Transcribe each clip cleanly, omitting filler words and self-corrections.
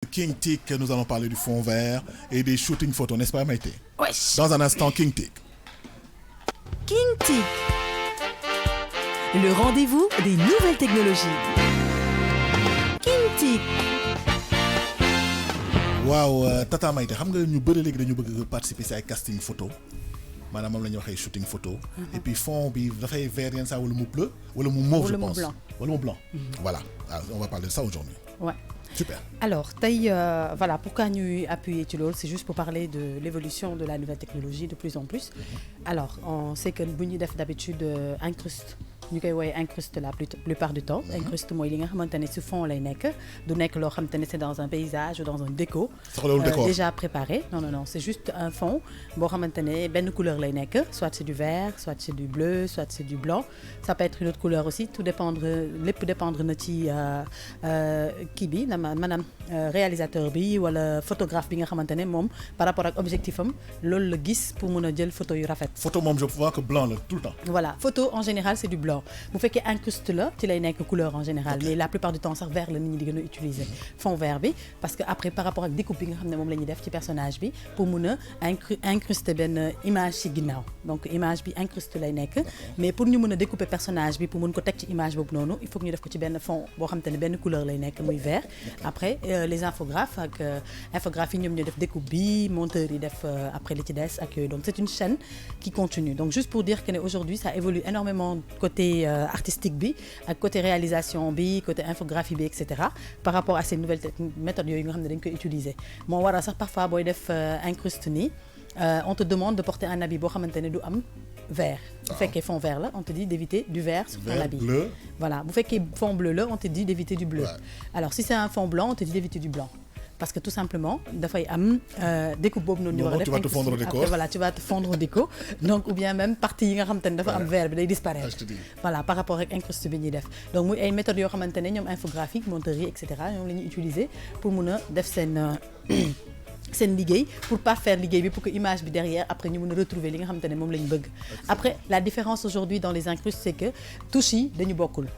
King Tic, nous allons parler du fond vert et des shooting photos, n'est-ce pas Maïté? Wesh. Dans un instant, King Tic. King Tic, le rendez-vous des nouvelles technologies. King Tic. waaw Tata Maïté xam nga ñu bëri léegi dañu bëgg participer si ay casting photo maanaam moom la ñuy waxee shooting photo. Et puis fond bi dafay vert yenn saa wala mu bleu wala mu mauve je pense wala mu blanc. Voilà, on va parler de ça aujourd'hui. Ouais. Super. Alors, voilà, pourquoi nous appuyer sur l'autre, c'est juste pour parler de l'évolution de la nouvelle technologie de plus en plus. Alors, on sait que Bouni Def d'habitude incruste. Nous avons incruste la plupart du temps. Incruste moi, il y a ce fond là, c'est dans un paysage ou dans un déco déjà préparé. Non, c'est juste un fond. Bon, ben couleur là, soit c'est du vert, soit c'est du bleu, soit c'est du blanc. Ça peut être une autre couleur aussi. Tout dépendre de notre kibi, madame réalisateur bi ou le photographe bi nga xamantene mom par rapport à objectif am lool le gis pour mëna jël photo yu rafet. Photo mom je vois que blanc là, tout le temps. Voilà, photo en général c'est du blanc. Bu fekkee incruste la ci lay nekk couleur en général, mais la plupart du temps sax vert la nit ñi di gëna utiliser. Fond vert bi parce que après par rapport ak découpe bi nga xamné mom lañuy def ci personnage bi pour mëna incruster ben image ci ginnaw. Donc image bi incruste lay nekk, mais pour ñu mëna découper personnage bi pour mën ko tek ci image bobu nonu, il faut que ñu def ko ci ben fond bo xamantene ben couleur lay nekk muy vert. Après les infographes ak infographie ñom ñoo def découpe bi monteur yi def après li ci dess ak donc c'est une chaîne qui continue. Donc juste pour dire que aujourd'hui ça évolue énormément côté artistique bi ak côté réalisation bi côté infographie bi etc. par rapport à ces nouvelles méthodes yooyu nga xam ne dañ koy utiliser moo waral sax parfois booy def incruste nii on te demande de porter un habit boo xamante ne du am vert. Bu fekkee fond vert là on te dit d'éviter du vert sur ton habit. Bleu. Voilà, bu fekkee fond bleu là on te dit d'éviter du bleu. Alors si c'est un fond blanc on te dit d'éviter du blanc. Parce que tout simplement dafay am découpe boobu noonu. Tu vas te fondre au décor. Voilà, tu vas te fondre au déco. Donc ou bien même partie yi nga xamante ne dafa am vert bi day disparaître. Voilà, par rapport ak incruste bi ñuy def. Donc muy ay méthodes yoo xamante ne ñoom infographique monterie et cetera ñoom la ñuy utiliser pour mun a def seen liggéey pour pas faire liggéey bi pour que image bi derrière après ñu mën a retrouver li nga xamante ne moom la ñu bëgg. Après la différence aujourd'hui dans les incrustes c'est que touche yi dañu bokkul.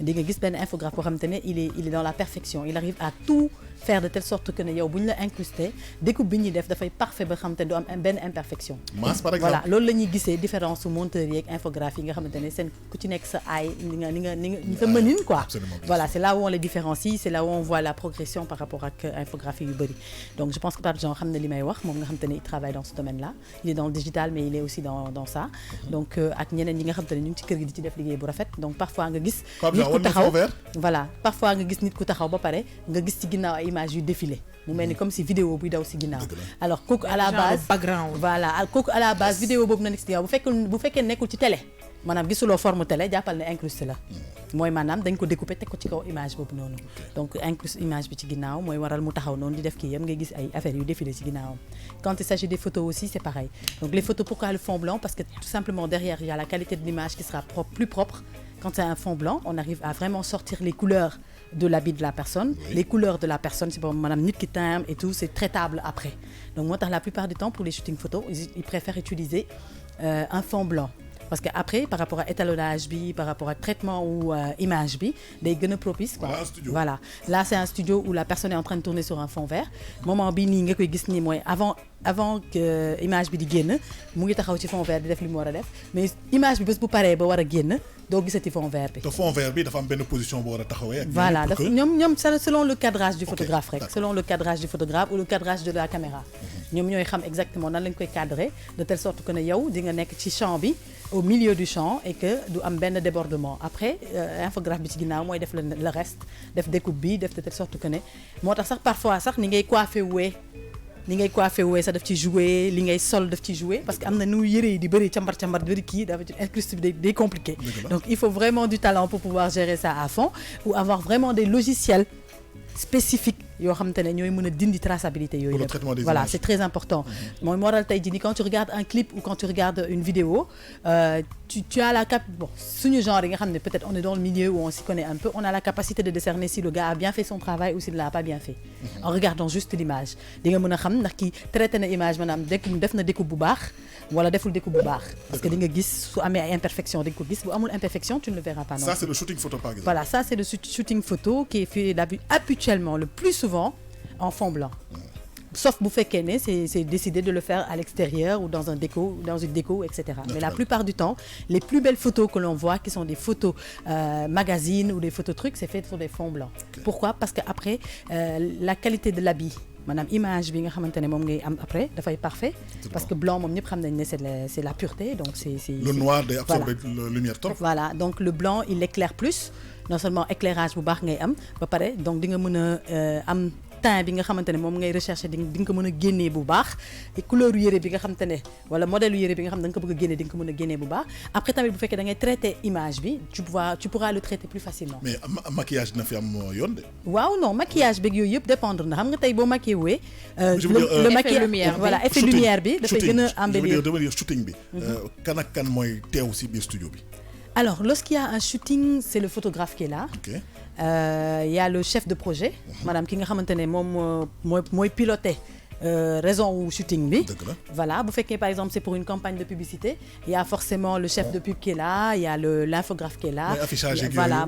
Di nga gis benn infographe boo xamante ne il est dans la perfection, il arrive à tout faire de telle sorte que ne yow bu ñu la incrusté découpe bi ñuy def dafay parfait ba xamante ne du am benn imperfection. Masse par exemple. Voilà loolu la ñuy gisee différence su monteur yi ak infographie yi nga xamante ne seen ku ci nekk sa aay ni nga sa mënin quoi. Voilà c'est là où on les différencie, c'est là où on voit la progression par rapport ak infographie yu bëri. Donc je pense que Pape Jean xam na li may wax moom nga xamante ne il travaille dans ce domaine-là, il est dans le digital mais il est aussi dans ça. Donc ak ñeneen ñi nga xamante ne ñu ngi ci kër gi di ci def liggéey bu rafet. Donc parfois nga gis nit ku taxaw voilà parfois nga gis nit ku taxaw ba pare nga gis ci ginnaaw ay image yu défilé mu mel ni comme si vidéo buy daw si ginnaaw. Alors kooku à la base background. Voilà kooku à la base vidéo boobu na nekk si ginnaaw bu fekkee nekkul ci télé maanaam gisuloo forme télé jàppal ne incruste la mooy maanaam dañ ko découper teg ko ci kaw image boobu noonu. Donc incruste image bi ci ginnaaw mooy waral mu taxaw noonu di def kii yam ngay gis ay affaires yu défilé ci ginnaawam. Quand il s'agit des photos aussi c'est pareil. Donc les photos pourquoi le fond blanc parce que tout simplement derrière il y a la qualité de l'image qui sera plus propre. Quand c'est un fond blanc, on arrive à vraiment sortir les couleurs de l'habit de la personne. Oui. Les couleurs de la personne, c'est pour madame nit ki teint et tout, c'est traitable après. Donc moi, la plupart du temps, pour les shootings photos, ils préfèrent utiliser un fond blanc. Parce que après, par rapport à étalonnage bi, par rapport à traitement ou image bi, day gën a propice quoi. Voilà. Là, c'est un studio où la personne est en train de tourner sur un fond vert. Moment bi nii nga koy gis nii mooy avant que image bi di génn mu ngi taxaw ci fond vert di def li mu war a def mais image bi bés bu paree ba war a génn doo gisati fond vert bi. te fond vert bi dafa am benn position boo war a taxawee. Voilà dafa ñoom selon le cadrage du photographe rek. Selon le cadrage du photographe ou le cadrage de la caméra. ñoom ñooy xam exactement nan lañ koy cadrer de telle sorte que ne yow di nga nekk ci champ bi au milieu du champ et que du am benn débordement. Après infographe bi ci ginnaaw mooy def le reste def découpe bi def de telle sorte que ne moo tax sax parfois sax ni ngay coiffé wee sax daf ci jouer li ngay sol daf ci jouer parce que am na nu yëre yi di bëri cambar bëri kii dafa ci incruste bi day compliqué. Donc il faut vraiment du talent pour pouvoir gérer ça à fond ou avoir vraiment des logiciels spécifiques yoo xamante ne ñooy mën a dindi traçabilité yooyu yëpp. Voilà c'est très important. mooy moo waral tey jii nii quand tu regardes un clip ou quand tu regardes une vidéo tu as la suñu genre yi nga xam ne peut-être on est dans le milieu où on s'y connaît un peu, on a la capacité de décerner si le gars a bien fait son travail ou s'il ne l'a pas bien fait en regardant juste l'image. Di nga mën a xam ndax kii traité na image maanaam def na découpe bu baax wala deful découpe bu baax parce que di nga gis su amee ay imperfection di nga ko gis bu amul imperfection tu ne le verras pas non. Ça c'est le shooting photo par exemple. Voilà ça c'est le shooting photo qui est fait habituellement le plus souvent en fond blanc. Sauf bu fekkee ne c'est décidé de le faire à l'extérieur ou dans une déco, etc. Mais la plupart du temps, les plus belles photos que l'on voit, qui sont des photos magazines ou des photos trucs, c'est fait sur des fonds blancs. Pourquoi? Parce que après, la qualité de l'habit, maanaam image bi nga xamante ne moom ngay am après dafay parfait parce que blanc moom ñëpp xam nañ ne c'est la pureté, donc c'est le noir day absorber la lumière trop. Voilà, donc le blanc il éclaire plus, non seulement éclairage bu baax ngay am ba pare donc di nga mën a am teint bi nga xamante ne moom ngay rechercher di nga ko mën a génnee bu baax et couleur yére bi nga xamante ne wala modèle yére bi nga xam ne da nga ko bëgg a génnee di nga ko mën a génnee bu baax. Après tamit bu fekkee da ngay traiter image bi tu pourras le traiter plus facilement. Mais maquillage dina fi am yoon de. waaw non maquillage beeg yooyu yëpp dépendre na xam nga tey boo maquillé wee. le maquillage voilà effet lumière bi dafay gën a embellir. dama dire shooting bi. kan ak kan mooy teew ci biir studio bi. Alors, lorsqu'il y a un shooting, c'est le photographe qui est là. Okay. Il y a le chef de projet, madame ki nga xamante ne moom mooy piloter raison ou shooting bi. Voilà, bu fekkee par exemple c'est pour une campagne de publicité, il y a forcément le chef de pub qui est là, il y a l'infographe qui est là. Voilà,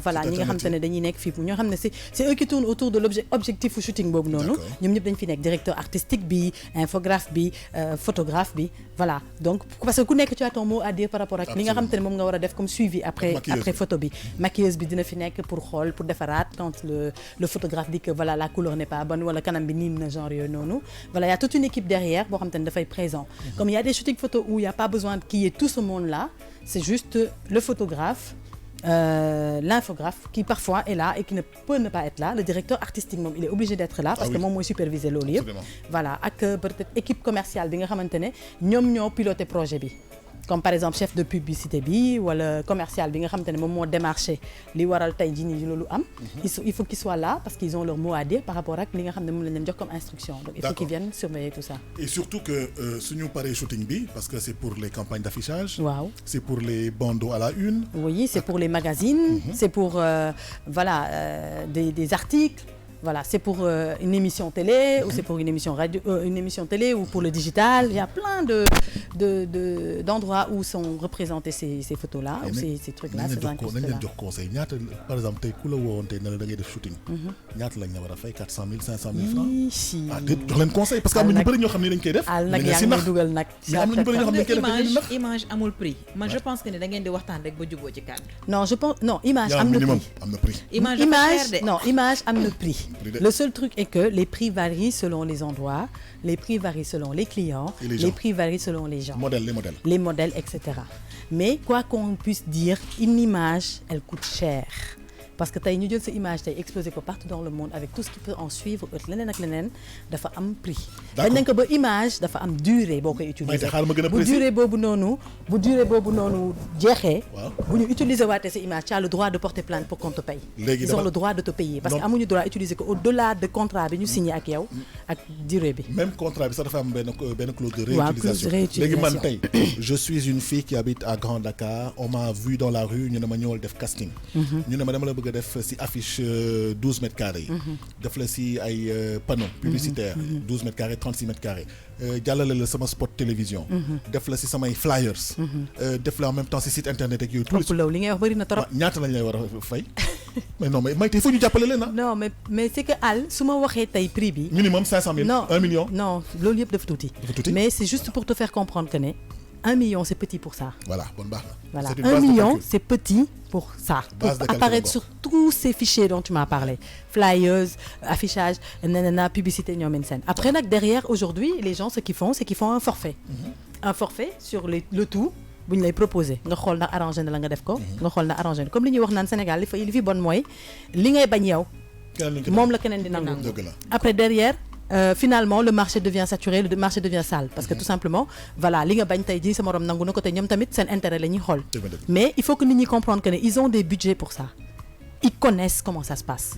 voilà ñi nga xamante ne dañuy nekk fii ñoo xam ne c'est eux qui tournent autour de l'objectif shooting boobu noonu. ñoom ñëpp dañ fi nekk directeur artistique bi, infographe bi, photographe bi. Voilà, donc parce que ku nekk tu as ton mot à dire par rapport ak li nga xamante ne moom nga war a def comme suivi après photo bi. Maquilleuse bi dina fi nekk pour xool pour defaraat quand le photographe dit que voilà la couleur n'est pas bonne wala kanam bi niin na genre yooyu noonu. Voilà, il y a toute une équipe derrière boo xamante ne dafay présent. Comme il y a des shootings photos où il n'y a pas besoin qu'il y ait tout ce monde-là, c'est juste le photographe, l'infographe qui parfois est là et qui ne peut ne pas être là. Le directeur artistique moom il est obligé d'être là parce que moom mooy superviser loolu yëpp. Voilà, ak peut-être équipe commerciale bi nga xamante ne ñoom ñoo piloter projet bi. Comme par exemple chef de publicité bi wala commercial bi nga xamante ne moom moo démarché li waral tey jii nii loolu am. Il faut qu'ils soient là parce qu'ils ont leur mot à dire par rapport ak li nga xam ne moom lañ leen jox comme instruction. Donc il faut qu'ils viennent surveiller tout ça. Et surtout que suñu paree shooting bi parce que c'est pour les campagnes d'affichage. Waaw. C'est pour les bandeaux à la une. Oui, c'est pour les magazines. C'est pour des articles. Voilà, c'est pour une émission télé ou c'est pour une émission radio, une émission télé ou pour le digital. Il y a plein d'endroits où sont représentées ces photos-là ou ces trucs-là. Conseil. Par exemple, tey ku la woowoon tey ne la da ngay def shooting. ñaata lañ la war a fay 400 000 500 000 francs. Ah déet jox leen conseil parce que am na ñu bëri ñoo xam ne dañ koy def. nag yaa ngi dugal nag. mais am na ñu bëri ñoo xam ne dañ koy def image amul prix. Man je pense que ne da ngeen di waxtaan rek ba juboo ci kàddu. Non, je pense non image am na prix. Image am na prix. Le seul truc est que les prix varient selon les endroits, les prix varient selon les clients, les prix varient selon les gens. Les modèles, etc. Mais quoi qu'on puisse dire, une image, elle coûte cher. Parce que tey ñu jël sa image tey exposé ko partout dans le monde avec tout ce qui peut en suivre leneen ak leneen dafa am prix. dañ nañ ko ba image dafa am durée boo koy utiliser. bu durée boobu noonu jeexee. bu ñu utiliser waatee sa image tu as le droit de porter plainte pour qu'on te paye. Ils ont le droit de te payer parce que amuñu droit utiliser ko au-delà de contrat bi ñu signé ak yow ak durée bi. Même contrat bi sax dafa am benn clause de réutilisation. Léegi man tey je suis une fille qui habite à Grand Dakar, on m'a vu dans la rue ñu ne ma ñëwal def casting. ñu ne ma dama la bëgg def ci affiche 12 mètres carrés yi def la ci ay panneaux publicitaires 12 mètres carrés 36 mètres carrés jàllale la sama spot télévision def la ci samay flyers def la en même temps ci site internet ak yooyu tout li ngay wax bari na trop ñaata lañ lay war a fay mais non mais tey faut ñu jàppale leen non mais c'est que Al su ma waxee tey prix bi minimum 500 000 1 million non loolu yëpp dafa tuuti mais c'est juste pour te faire comprendre que ne 1 million c'est petit pour ça. Voilà, bon baax na. Voilà, 1 million c'est petit pour ça. Pour apparaître sur tous ces fichiers dont tu m'as parlé. Flyers, affichage, nanana, publicité, ñoom seen. Après nag derrière aujourd'hui les gens ce qu'ils font c'est qu'ils font un forfait. Un forfait sur le tout bu ñu lay proposer nga xool na arrangé na la nga def ko. nga xool na arrangé na comme li ñuy wax naan Sénégal li fi bon mooy li ngay bañ yow. moom la keneen di nangu. Après derrière. Finalement le marché devient saturé, le marché devient sale parce que tout simplement voilà li nga bañ tey jii sa morom nangu na ko te ñoom tamit seen intérêt la ñuy xool mais il faut que nit ñi comprendre que ne ils ont des budgets pour ça, ils connaissent comment ça se passe.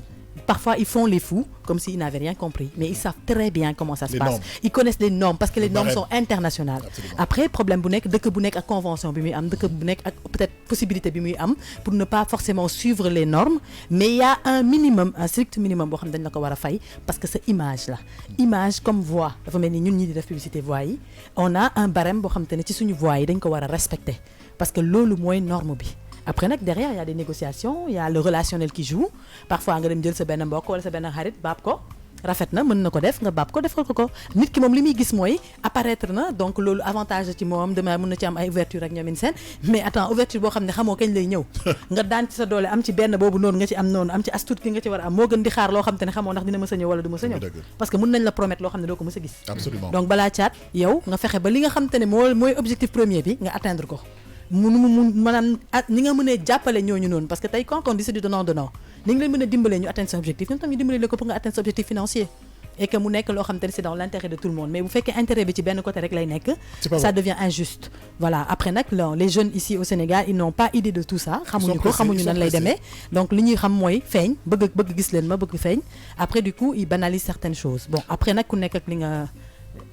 Parfois ils font les fous comme s'ils n'avaient rien compris mais ils savent très bien comment ça se passe. Ils connaissent les normes parce que les normes sont internationales. Après problème bu nekk dëkk bu nekk ak convention bi muy am dëkk bu nekk ak peut-être possibilité bi muy am pour ne pas forcément suivre les normes mais il y a un minimum, un strict minimum boo xam ne dañ la ko war a fay parce que sa image la image comme voix dafa mel ni ñun ñi di def publicité voix yi on a un barème boo xam te ne ci suñu voix yi dañ ko war a respecter parce que loolu mooy norme bi. Après nag derrière il y a des négociations, il y a le relationnel qui joue. Parfois nga dem jël sa benn mbokk wala sa benn xarit baab ko rafet na mën na ko def nga baab ko defal ko nit ki moom li muy gis mooy apparaître na donc loolu avantage ci moom demain mën na ci am ay ouverture ak ñoomin seen mais attends ouverture boo xam ne xamoo kañ lay ñëw nga daan ci sa doole am ci benn boobu noonu nga ci am noonu am ci astut ki nga ci war a am moo gën di xaar loo xam te ne xamoo ndax dina mës a ñëw wala du mës a ñëw parce que mën nañ la promettre loo xam ne doo ko mës a gis absolument donc balaa caat yow nga fexe ba li nga xam te ne mooy objectif premier bi nga atteindre ko mu maanaam ni nga mënee jàppale ñooñu noonu parce que tey quand on dit c'est du donnant ni nga leen mën a dimbalee ñu atteindre son objectif ñoom tam ñu dimbalee ko pour nga atteindre son objectif financier et que mu nekk loo xam te ne c'est dans l'intérêt de tout le monde mais bu fekkee intérêt bi ci benn côté rek lay nekk ça devient injuste voilà après nag les jeunes ici au Sénégal ils n'ont pas idée de tout ça xamuñu nan lay demee donc li ñuy xam mooy feeñ bëgg gis leen ma bëgg feeñ après du coup ils banalisent certaines choses bon après nag ku nekk ak li nga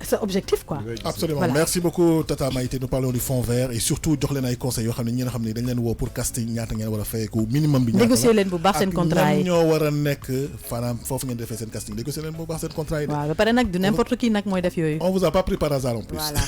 c'est objectif quoi. Absolument. Voilà. Merci beaucoup Tata Maïté. Nous parlons du fonds vert et surtout jox leen ay conseils yoo xam ne ñi nga xam ne dañ leen woo pour casting ñaata ngeen war a fayeeku minimum bi ñaata la négocier leen bu baax seen contrat yi ak ñoo war a nekk maanaam foofu ngeen defee seen casting négocier leen bu baax seen contrat yi. waaw ba pare nag du n'importe qui nag mooy def yooyu. On vous a pas pris par hasard en plus. Voilà.